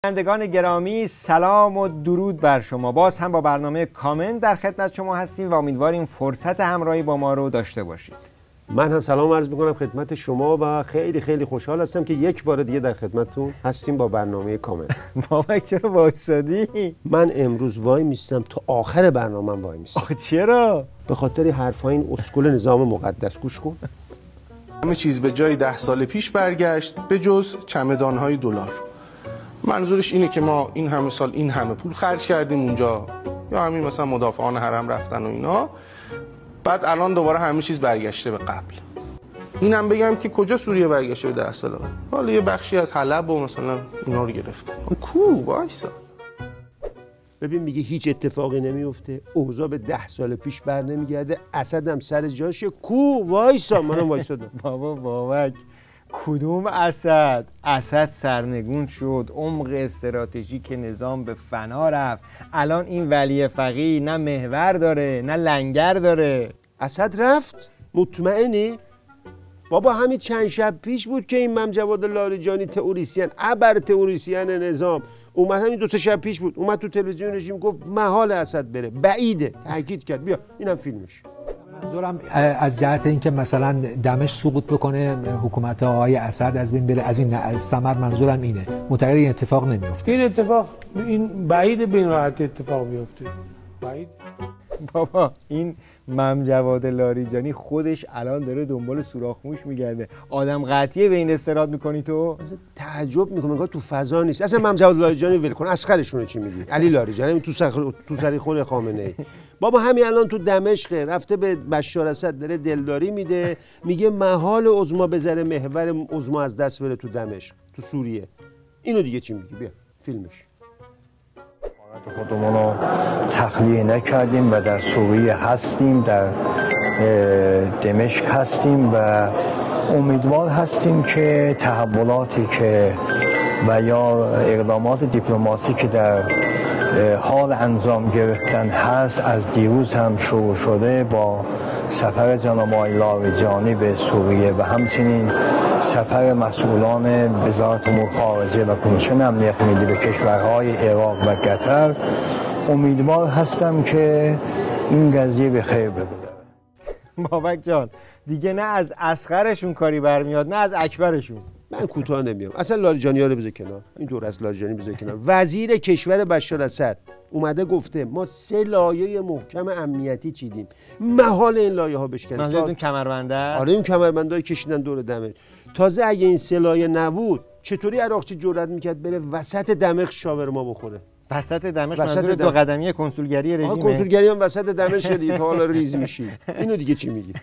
بینندگان گرامی سلام و درود بر شما. باز هم با برنامه کامنت در خدمت شما هستیم و امیدواریم فرصت همراهی با ما رو داشته باشید. من هم سلام عرض میکنم خدمت شما و خیلی خوشحال هستم که یک بار دیگه در خدمتتون هستیم با برنامه کامنت. بابک چرا وایسادی؟ من امروز وای میستم تا آخر برنامه‌ام وای میستم. آخه چرا؟ به خاطر حرفای این اسکول نظام مقدس. گوش کن. همه چیز به جای 10 سال پیش برگشت به جز چمدان‌های دلار. منظورش اینه که ما این همه سال این همه پول خرج کردیم اونجا، یا همین مثلا مدافعان حرم رفتن و اینا، بعد الان دوباره همه چیز برگشته به قبل. اینم بگم که کجا سوریه برگشته به 10 سال قبل؟ حالا یه بخشی از حلب و مثلا اینا رو گرفته. کو وایسا. ببین میگه هیچ اتفاقی نمیفته، اوضاع به 10 سال پیش بر نمیگرده، اسد هم سر جاشه. کو وایسا. منم وایسادم. بابا بابک کدوم اسد؟ اسد سرنگون شد، عمق استراتژیک نظام به فنا رفت. الان این ولی فقیه نه محور داره نه لنگر داره. اسد رفت؟ مطمئنی؟ بابا همین چند شب پیش بود که این مم جواد لاریجانی تئوریسین، ابر تئوریسین نظام اومد، همین 2-3 شب پیش بود، اومد تو تلویزیون رژیم گفت محال اسد بره، بعیده، تاکید کرد. بیا اینم فیلمش. منظورم از جهت اینکه مثلا دمشق سقوط بکنه، حکومت آقای اسد از بین بره، از این ثمر منظورم اینه. معتقد این اتفاق نمیفته. این اتفاق این بعید به این راحتی اتفاق بیفته. بعید. بابا این مم جواد لاریجانی خودش الان داره دنبال سوراخ موش میگرده. آدم قطعیه به این استناد میکنی تو؟ تعجب میکنم انگار تو فضا نیست. اصلا مم جواد لاریجانی ول کن، اسخرشون چی میگی؟ علی لاریجانی تو سریخون خامنه ای. بابا همین الان تو دمشق رفته به بشار اسد داره دلداری میده، میگه محال عظما بذاره محور عظما از دست بره تو دمشق، تو سوریه. اینو دیگه چی میگی؟ بیا فیلمش. خودمون رو تخلیه نکردیم و در سوریه هستیم، در دمشق هستیم و امیدوار هستیم که تحولاتی که و یا اقدامات دیپلماسی که در حال انجام گرفتن هست، از دیروز هم شروع شده با سفر جناب آقای لاریجانی به سوریه و همچنین سفر مسئولان وزارت امور خارجه و کمیسیون امنیت ملی به کشورهای عراق و قطر. امیدوار هستم که این قضیه به خیر بگذره. بابک جان دیگه نه از اصغرشون کاری برمیاد نه از اکبرشون. من کوتاه نمیام. اصلا لاریجانی رو بذار کنار، این دور از لاریجانی بذار کنار. وزیر کشور بشار اسد اومده گفته ما 3 لایه محکم امنیتی چیدیم، محال این لایه ها بشکنه. منظورتون کمربنده است؟ آره اون کمربندای کشیدن دور دمشق. تازه اگه این 3 لایه نبود چطوری عراقچی جرئت میکرد بره وسط دمشق شاورما بخوره؟ وسط دمشق منظور 2 قدمی کنسولگری رژیمه؟ کنسولگری هم وسط دمشق دیگه، تا حالا ریز میشی. اینو دیگه چی میگی؟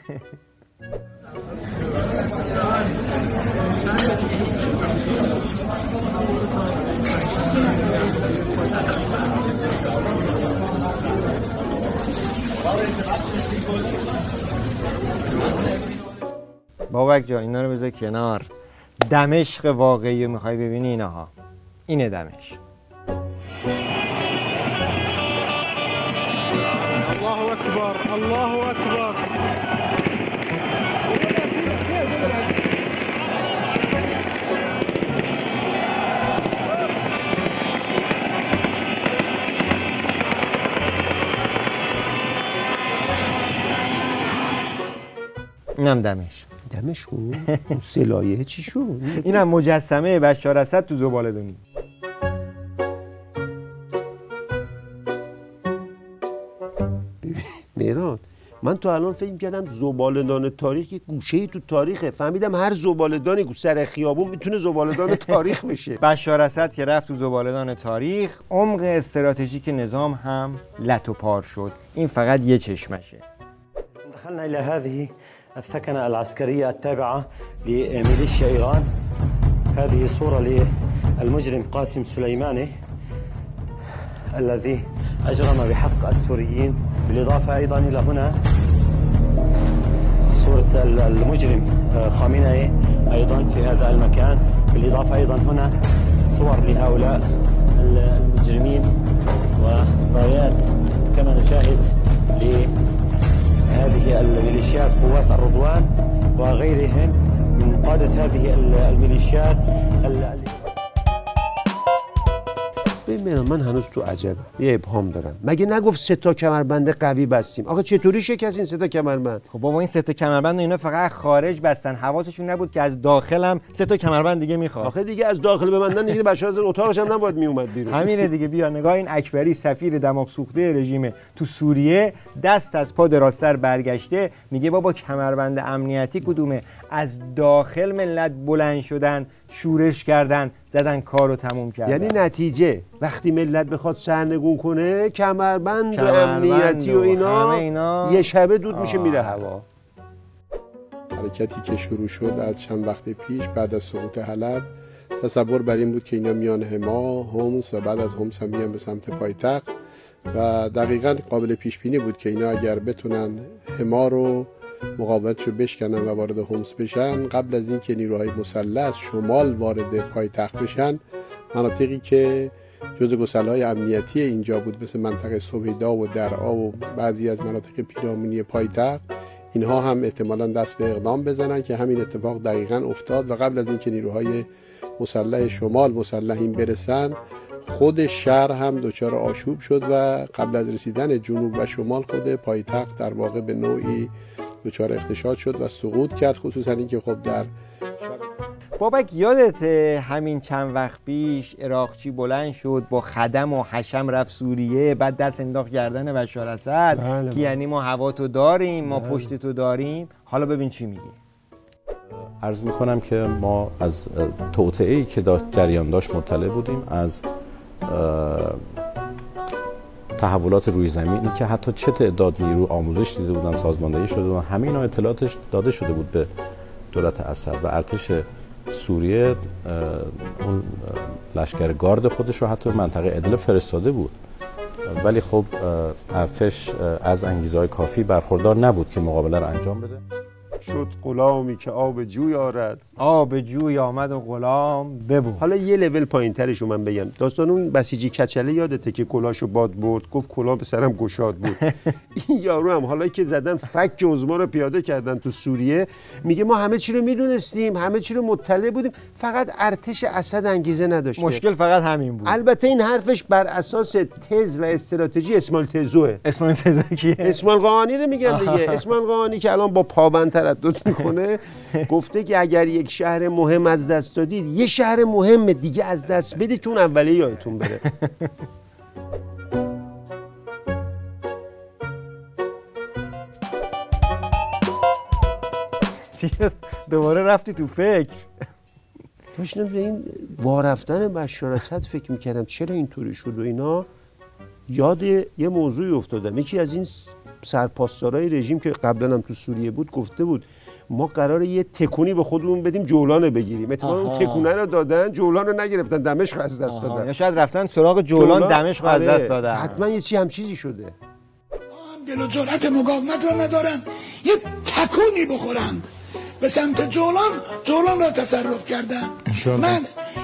بابک جان اینا رو بذار کنار. دمشق واقعی میخوای ببینی؟ اینها اینه دمشق. الله اکبر الله اکبر. اینم دمشق. دمشق اون 3 لایه چی شد؟ اینم مجسمه بشار اسد تو زباله‌دونی. مهران من تو الان فکر کردم زباله‌دان تاریخ یک گوشه‌ای تو تاریخه، فهمیدم هر زباله‌دانی سر خیابون میتونه زباله‌دان تاریخ بشه. بشار اسد که رفت تو زباله‌دان تاریخ، عمق استراتژیک نظام هم لت و پار شد. این فقط یه چشمشه. دخلنا إلى هذه الثكنة العسكرية التابعة لميليشيا إيران. هذه صورة للمجرم قاسم سليماني الذي أجرم بحق السوريين، بالإضافة أيضا إلى هنا صورة المجرم خامنئي أيضا في هذا المكان، بالإضافة أيضا هنا صور لهؤلاء المجرمين ورايات كما نشاهد لهذه الميليشيات قوات الرضوان وغيرهم من قادة هذه الميليشيات. ببین من هنوز تو عجبم، یه ابهام دارم. مگه نگفت 3 تا کمربند قوی بستیم؟ آخه چطوری شکست این 3 تا کمربند؟ خب بابا این 3 تا کمربند اینا فقط خارج بستن، حواسشون نبود که از داخل هم 3 تا کمربند دیگه میخواد. آخه دیگه از داخل ببندن دیگه بشار از اتاقش هم نباید میومد بیرون. همینه دیگه. بیا نگاه این اکبری سفیر دماغ سوخته رژیم تو سوریه دست از پا دراستر برگشته میگه بابا کمربند امنیتی کدومه؟ از داخل ملت بلند شدن، شورش کردن، زدن کارو تموم کردن. یعنی نتیجه وقتی ملت بخواد سرنگون کنه کمربند و امنیتی و اینا یه شبه دود میشه میره هوا. حرکتی که شروع شد از چند وقت پیش بعد از سقوط حلب، تصور بر این بود که اینا میان حما، حمص و بعد از حمص هم میان به سمت پایتخت و دقیقاً قابل پیش بینی بود که اینا اگر بتونن حما رو مقاومتشو بشکنن و وارد حمص بشن، قبل از اینکه نیروهای مسلح از شمال وارد پایتخت بشن، مناطقی که جزء گسل‌های امنیتی اینجا بود مثل منطقه سویدا و درعا و بعضی از مناطق پیرامونی پایتخت، اینها هم احتمالاً دست به اقدام بزنن که همین اتفاق دقیقاً افتاد و قبل از اینکه نیروهای مسلح شمال مسلحین برسن، خود شهر هم دچار آشوب شد و قبل از رسیدن جنوب و شمال خود پایتخت در واقع به نوعی دچار اغتشاش شد و سقوط کرد، خصوصا اینکه خب در بابک یادت همین چند وقت پیش عراقچی بلند شد با خدم و حشم رفت سوریه، بعد دست انداخت گردن بشار اسد که یعنی ما هوا تو داریم، ما پشت تو داریم. حالا ببین چی میگه. عرض میکنم که ما از توطئه‌ای که جریان داشت مطلع بودیم، از تحولات روی زمینی که حتی چه تعداد نیرو آموزش دیده بودن، سازماندهی شده بودن، همه اینا اطلاعاتش داده شده بود به دولت اسد و ارتش سوریه اون لشکر گارد خودش رو حتی منطقه ادلب فرستاده بود، ولی خب ارتش از انگیزه‌های کافی برخوردار نبود که مقابله رو انجام بده. شد غلامی که آب جوی آرد، آب جوی آمد و غلام ببود. حالا یه لول پایین ترشو من بگم. داستان اون بسیجی کچله یادته که کلاشو باد برد، گفت کلاه به سرم گشاد بود. این یارو هم حالا که زدن فک عظما رو پیاده کردن تو سوریه، میگه ما همه چی رو میدونستیم، همه چی رو مطلع بودیم، فقط ارتش اسد انگیزه نداشته. مشکل فقط همین بود. البته این حرفش بر اساس تز و استراتژی اسماعیل تزوه. اسماعیل تزو کیه؟ اسماعیل قاآنی رو میگن دیگه. اسماعیل قاآنی که الان با پابند تردد میکنه، گفته که اگر یک شهر مهم از دست دادید، یه شهر مهم دیگه از دست بدید چون اولی یادتون بره. دوباره رفتی تو فکر. داشتم به این وارفتن بشار اسد فکر میکردم چرا اینطوری شد و اینا. یاد یه موضوعی افتادم. یکی از این سرپاسدارای رژیم که قبلا هم تو سوریه بود گفته بود ما قراره یه تکونی به خودمون بدیم جولان بگیریم. اتفاقا اون تکونه رو دادن، جولان رو نگرفتن، دمشق از دست دادن. یا شاید رفتن سراغ جولان دمشق از دست دادن. حتما یه چی هم چیزی شده. هم دل و جرأت مقاومت رو ندارن، یه تکونی بخورند به سمت جولان را تصرف کردن. من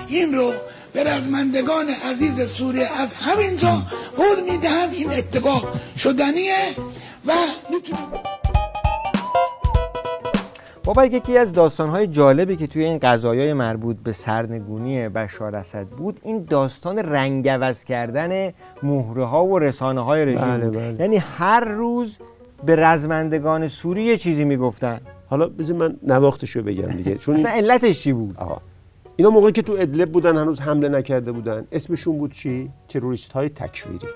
این رو به رزمندگان عزیز سوریه از همینجا قول میدهم این اتفاق شدنیه و میتونیم. بابا یکی از داستان‌های جالبی که توی این قضایای مربوط به سرنگونی بشار اسد بود، این داستان رنگ‌عوض کردن مهره‌ها و رسانه‌های رژیم. یعنی هر روز به رزمندگان سوریه چیزی میگفتن. حالا بذار من نواختشو بگم دیگه. چون اصلا علتش چی بود؟ اینا موقعی که تو ادلب بودن هنوز حمله نکرده بودن، اسمشون بود چی؟ تروریست‌های تکفیری.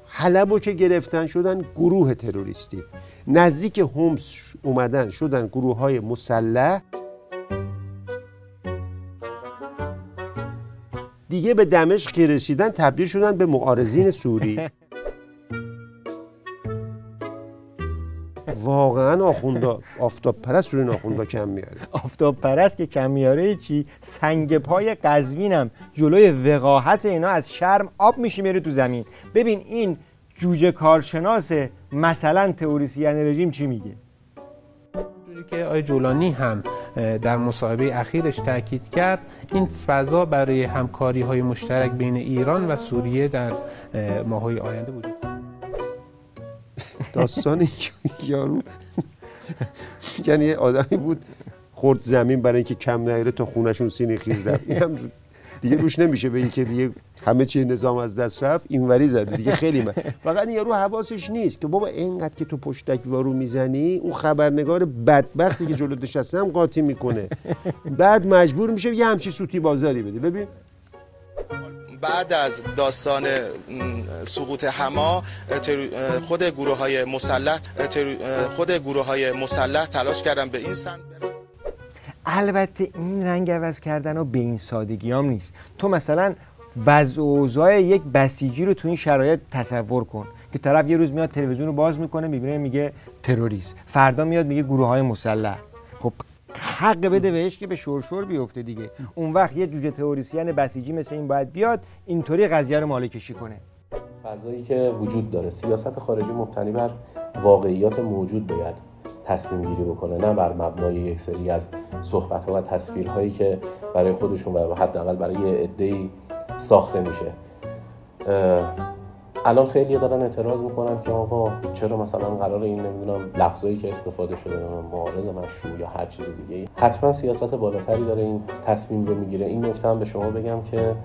حلبو که گرفتن شدن گروه تروریستی، نزدیک حمص اومدن شدن گروه‌های مسلح، دیگه به دمشق که رسیدن تبدیل شدن به معارضین سوری. واقعا آخوندا آفتاب پرست رو این آخوندا کم میاره. آفتاب پرست که کم میاره چی؟ سنگ پای قزوینم جلوی وقاحت اینا از شرم آب میشه میره تو زمین. ببین این جوجه کارشناس مثلا تئوریسین رژیم چی میگه؟ جوری که آقای جولانی هم در مصاحبه اخیرش تاکید کرد، این فضا برای همکاری‌های مشترک بین ایران و سوریه در ماه‌های آینده وجود دارد. داستانی یارو یعنی آدمی بود خورد زمین برای اینکه کم نیاره تا خونشون سینی خیز رفت. اینم دیگه روش نمیشه بگی که دیگه همه چی نظام از دست رفت، اینوری زده دیگه. خیلی من فقط یارو حواسش نیست که بابا اینقدر که تو پشتک وارو میزنی اون خبرنگار بدبختی که جلو نشسته هم قاطی میکنه، بعد مجبور میشه یه همچین سوتی بازاری بده. ببین بعد از داستان سقوط حما خود گروه های مسلح تلاش کردن به این سمت. البته این رنگ عوض کردن و به این سادگی هم نیست. تو مثلا وضع و اوضاع یک بسیجی رو تو این شرایط تصور کن که طرف یه روز میاد تلویزیون رو باز میکنه میبینه میگه تروریست، فردا میاد میگه گروه های مسلح. خب حق بده بهش که به شرشور بیفته دیگه. اون وقت یه جوجه تروریسین بسیجی مثل این باید بیاد اینطوری قضیه رو ماله کشی کنه. فضایی که وجود داره، سیاست خارجی مبتنی بر واقعیات موجود باید تصمیم گیری بکنه، نه بر مبنای یک سری از صحبت‌ها و تصویرهایی که برای خودشون و حداقل برای یه عده‌ای ساخته میشه. الان خیلی دارن اعتراض میکنن که آقا چرا مثلا قرار این نمیدونم لفظایی که استفاده شده معارض مشروع یا هر چیز دیگه. حتما سیاست بالاتری داره این تصمیم رو میگیره. این نکته هم به شما بگم که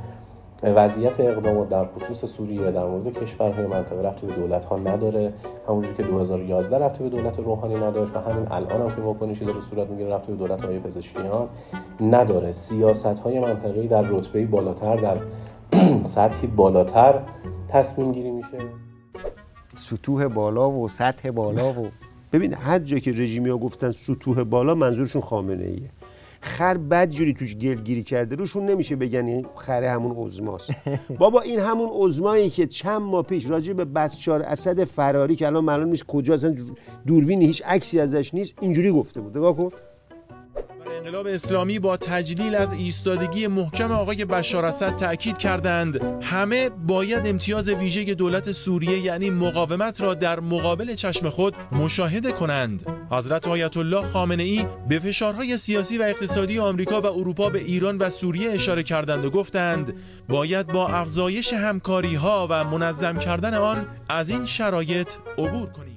وضعیت اقدامات در خصوص سوریه در مورد کشورهای منطقه ربطی به دولت‌ها نداره، همونجوری که 2011 ربطی به دولت روحانی نداشت و همین الان هم که واکنشی داره صورت میگیره ربطی به دولت‌های پزشکیان نداره. سیاست‌های منطقه‌ای در رتبه‌ای بالاتر، در سطحی بالاتر تصمیم گیری میشه. سطوح بالا و سطح بالا و ببین هر جا که رژیمیا گفتن سطوح بالا منظورشون خامنه‌ایه. خر بدجوری توش گلگیری کرده، روشون نمیشه بگن این خره همون عظماست. بابا این همون عظمایی که چند ماه پیش راجع به بشار اسد فراری که الان معلوم نیست کجا، اصلا دوربین هیچ عکسی ازش نیست، اینجوری گفته بود. نگاه کن. انقلاب اسلامی با تجلیل از ایستادگی محکم آقای بشار اسد تأکید کردند همه باید امتیاز ویژه دولت سوریه یعنی مقاومت را در مقابل چشم خود مشاهده کنند. حضرت آیت الله خامنه ای به فشارهای سیاسی و اقتصادی آمریکا و اروپا به ایران و سوریه اشاره کردند و گفتند باید با افزایش همکاری‌ها و منظم کردن آن از این شرایط عبور کنیم.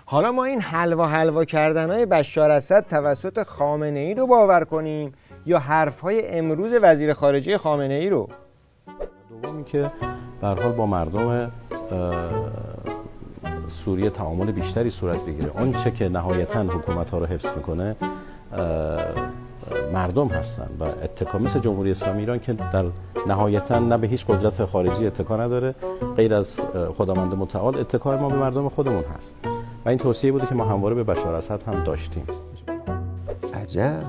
حالا ما این حلوا کردنهای بشار اسد توسط خامنه ای رو باور کنیم یا حرفهای امروز وزیر خارجه خامنه ای رو؟ دومی که به هر حال با مردم سوریه تعامل بیشتری صورت بگیره. آنچه که نهایتاً حکومت‌ها رو حفظ میکنه مردم هستن و اتکا مثل جمهوری اسلامی ایران که در نهایتاً نه به هیچ قدرت خارجی اتکا نداره غیر از خداوند متعال، اتکای ما به مردم خودمون هست و این توصیه بوده که ما همواره به بشار اسد هم داشتیم. عجب.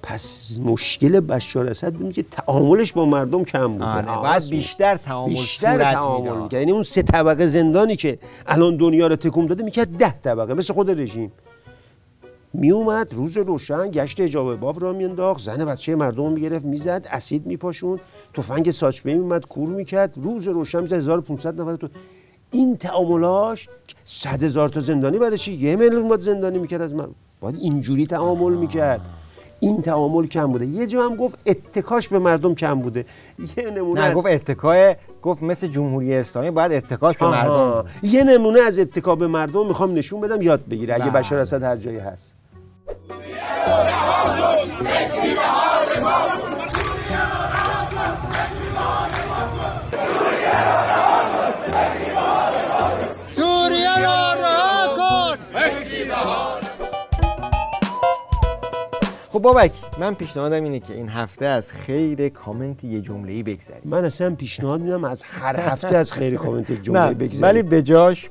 پس مشکل بشار اسد میگه تعاملش با مردم کم بوده. باید بیشتر تعامل تعامل. یعنی اون 3 طبقه زندانی که الان دنیا رو تکون داده میکرد 10 طبقه مثل خود رژیم. میومد روز روشن گشت حجاب باب را مینداخت، زن بچه مردم میگرفت میزد، اسید میپاشون، تفنگ ساچمه میومد کور میکرد، روز روشن میزد 1500 نفر تو این تعاملاش 100,000 تا زندانی برای چی؟ 1 میلیون باید زندانی میکرد از من. باید اینجوری تعامل میکرد. این تعامل کم بوده. یه جا هم گفت اتکاش به مردم کم بوده. یه نمونه گفت اتکای، گفت مثل جمهوری اسلامی باید اتکاش به مردم. یه نمونه از اتکا به مردم میخوام نشون بدم یاد بگیره اگه بشار اسد هر جایی هست. خب بابک، من پیشنهادم اینه که این هفته از خیر کامنت یه جمله‌ای بگذریم. من اصلا پیشنهاد میدم از هر هفته از خیر کامنت یک جمله بگذریم. ولی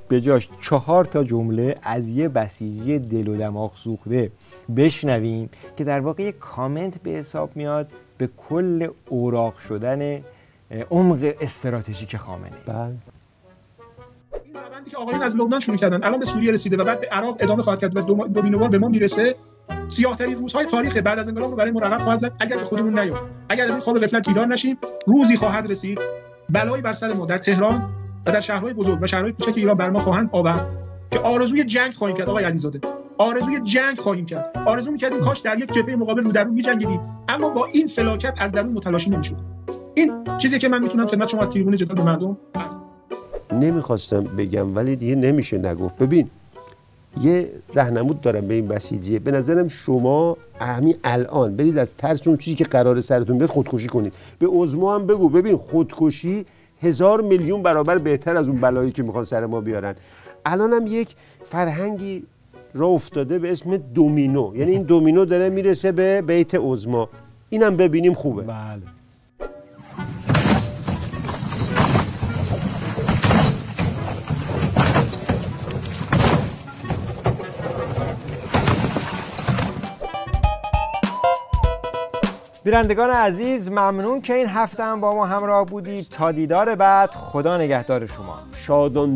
به جاش 4 تا جمله از یه بسیجی دل و دماغ سوخته بشنویم که در واقع یه کامنت به حساب میاد به کل اوراق شدن عمق استراتژیک خامنه ای. بله. این روندی که آقایون از لبنان شروع کردن الان به سوریه رسیده و بعد به عراق ادامه خواهد کرد و دومینوار به ما میرسه. سیاه‌ترین روزهای تاریخ بعد از انقلاب رو برای ما رقم خواهد زد اگر به خودمون نیایم. اگر از این خواب غفلت بیدار نشیم، روزی خواهد رسید بلایی بر سر ما در تهران و در شهرهای بزرگ و شهرهای کوچک ایران بر ما خواهند آورد که آرزوی جنگ خواهیم کرد. آقای علیزاده، آرزوی جنگ خواهیم کرد. آرزو می‌کردیم کاش در یک جبهه مقابل رو در رو می‌جنگیدیم، اما با این فلاکت از درون متلاشی نمی‌شد. این چیزی که من میتونم خدمت شما از تریبون جدال به مردم نمیخواستم بگم ولی دیگه نمیشه نگفت. ببین یه راهنمود دارم به این بسیجیه. به نظرم شما همین الان برید از ترس اون چیزی که قرار سرتون بیاد خودکشی کنید. به عظما هم بگو ببین خودکشی 1000 میلیون برابر بهتر از اون بلایی که میخوان سر ما بیارن. الان هم یک فرهنگی راه افتاده به اسم دومینو، یعنی این دومینو داره میرسه به بیت عظما. اینم ببینیم خوبه. بله. بینندگان عزیز ممنون که این هفته هم با ما همراه بودید. تا دیدار بعد، خدا نگهدار شما. شادان